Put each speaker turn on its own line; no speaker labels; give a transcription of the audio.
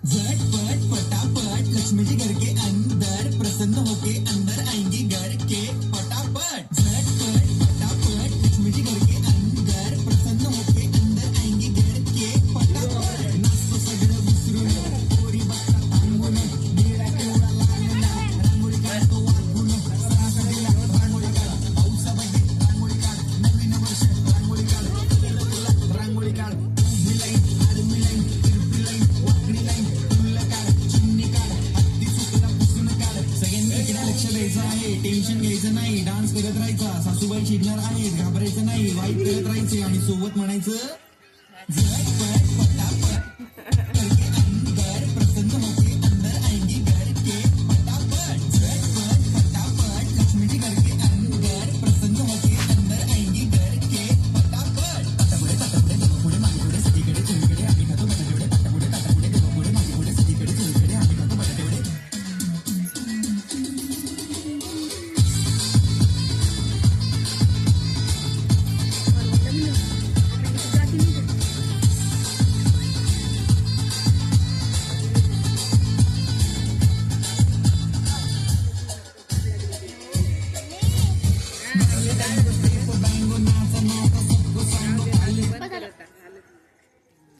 झटपट फटाफट लक्ष्मी जी घर के अंदर प्रसन्न होके अंदर आएंगी घर के फटाफट झटपट फटाफट लक्ष्मी जी घर के अंदर प्रसन्न होके अंदर आएंगी घर के फटाफट नाचतो सगळं विसरून पोरी बघता थांबून निळा पिवळा लाल लाल रांगोळी काढतो वाकून सणासुदीला रांगोळी काढ पावसामध्ये रांगोळी काढ नवीन वर्ष रांगोळी काढ रांगोळी काढ उभी लाईन आडवी लाईन तिरपी लाईन वाकडी लाईन लक्ष द्यायचं आहे टेन्शन घ्यायचं नाही डान्स करत राहायचा सासूबाई चिडणार आहेत घाबरायचं नाही वाईट करत राहायचे आणि सोबत म्हणायचं झटपट फटाफट करके अंदर प्रसन्न होके अंदर आएंगी घर के फटाफट झटपट फटाफट लक्ष्मी जी घर के अंदर प्रसन्न होके अंदर आएंगी घर के फटाफट ताटापुढे पुढे मागे पुढे सगळीकडे चोहीकडे आम्ही खातो बटाटेवडे ताटापुढे पुढे मागे पुढे सगळीकडे चोहीकडे आम्ही खातो बटाटेवडे Bango, nasa, nasa, सबको